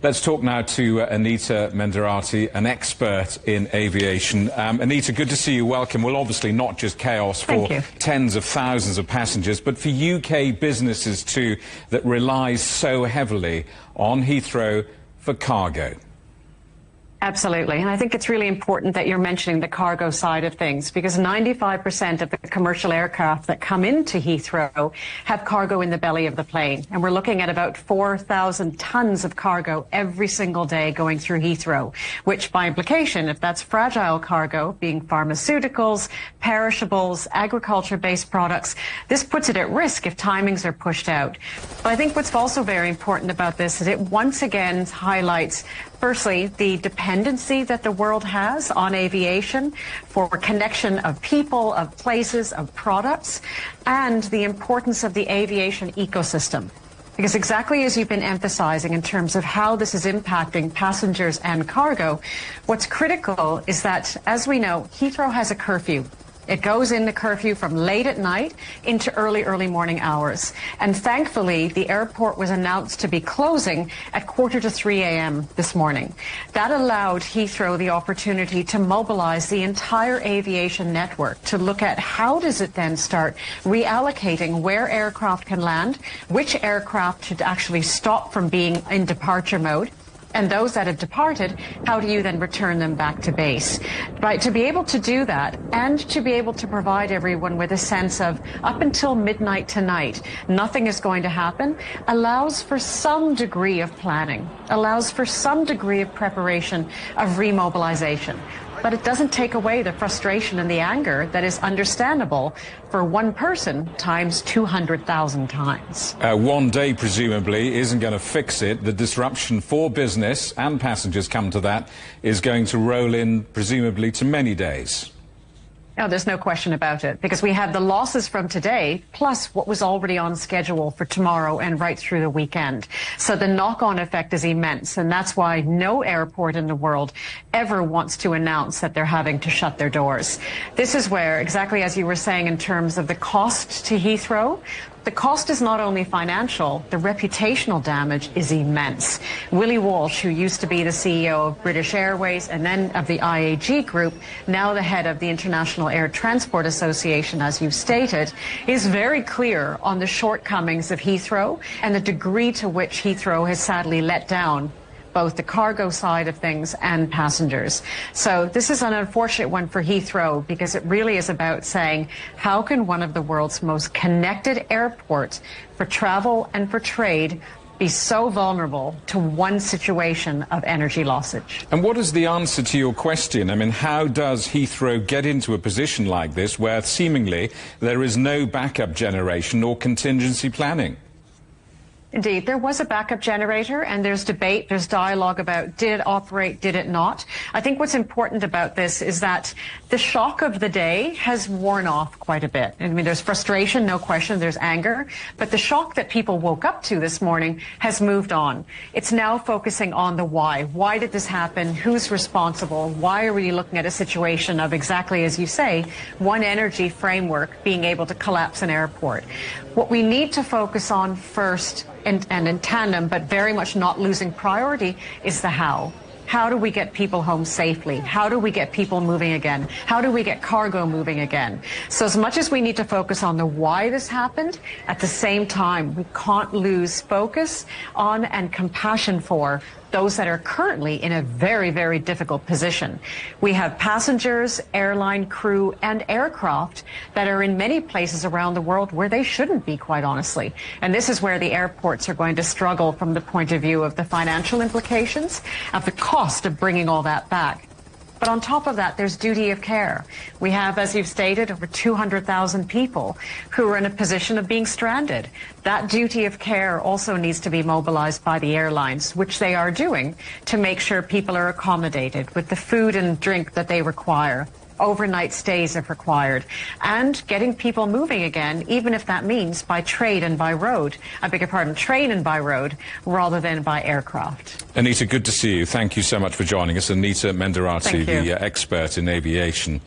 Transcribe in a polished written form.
Let's talk now to Anita Mendiratta, an expert in aviation. Anita, good to see you. Welcome. Well, obviously not just chaos for tens of thousands of passengers, but for UK businesses too that relies so heavily on Heathrow for cargo. Absolutely. And I think it's really important that you're mentioning the cargo side of things, because 95% of the commercial aircraft that come into Heathrow have cargo in the belly of the plane. And we're looking at about 4,000 tons of cargo every single day going through Heathrow, which by implication, if that's fragile cargo, being pharmaceuticals, perishables, agriculture-based products, this puts it at risk if timings are pushed out. But I think what's also very important about this is it once again highlights, firstly, the dependency that the world has on aviation for connection of people, of places, of products, and the importance of the aviation ecosystem. Because exactly as you've been emphasizing in terms of how this is impacting passengers and cargo, what's critical is that, as we know, Heathrow has a curfew. It goes into curfew from late at night into early morning hours. And thankfully, the airport was announced to be closing at 2:45 a.m. this morning. That allowed Heathrow the opportunity to mobilize the entire aviation network to look at how does it then start reallocating where aircraft can land, which aircraft should actually stop from being in departure mode, and those that have departed, how do you then return them back to base? Right, to be able to do that and to be able to provide everyone with a sense of up until midnight tonight, nothing is going to happen, allows for some degree of planning, allows for some degree of preparation of remobilization. But it doesn't take away the frustration and the anger that is understandable for one person times 200,000 times. One day, presumably, isn't going to fix it. The disruption for business, and passengers come to that, is going to roll in, presumably, to many days. No, there's no question about it, because we have the losses from today, plus what was already on schedule for tomorrow and right through the weekend. So the knock-on effect is immense, and that's why no airport in the world ever wants to announce that they're having to shut their doors. This is where, exactly as you were saying in terms of the cost to Heathrow, the cost is not only financial, the reputational damage is immense. Willie Walsh, who used to be the CEO of British Airways and then of the IAG Group, now the head of the International Air Transport Association, as you've stated, is very clear on the shortcomings of Heathrow and the degree to which Heathrow has sadly let down both the cargo side of things and passengers. So this is an unfortunate one for Heathrow, because it really is about saying, how can one of the world's most connected airports for travel and for trade be so vulnerable to one situation of energy lossage? And what is the answer to your question? I mean, how does Heathrow get into a position like this where seemingly there is no backup generation or contingency planning? Indeed, there was a backup generator, and there's debate, there's dialogue about did it operate, did it not. I think what's important about this is that the shock of the day has worn off quite a bit. I mean, there's frustration, no question, there's anger, but the shock that people woke up to this morning has moved on. It's now focusing on the why. Why did this happen? Who's responsible? Why are we looking at a situation of, exactly as you say, one energy framework being able to collapse an airport? What we need to focus on first, and in tandem, but very much not losing priority, is the how. How do we get people home safely? How do we get people moving again? How do we get cargo moving again? So as much as we need to focus on the why this happened, at the same time, we can't lose focus on and compassion for those that are currently in a very difficult position. We have passengers, airline crew, and aircraft that are in many places around the world where they shouldn't be, quite honestly. And this is where the airports are going to struggle from the point of view of the financial implications, of the cost of bringing all that back. But on top of that, there's duty of care. We have, as you've stated, over 200,000 people who are in a position of being stranded. That duty of care also needs to be mobilized by the airlines, which they are doing, to make sure people are accommodated with the food and drink that they require. Overnight stays if required, and getting people moving again, even if that means by trade and by road. I beg your pardon, train and by road, rather than by aircraft. Anita, good to see you. Thank you so much for joining us. Anita Mendiratta, the expert in aviation.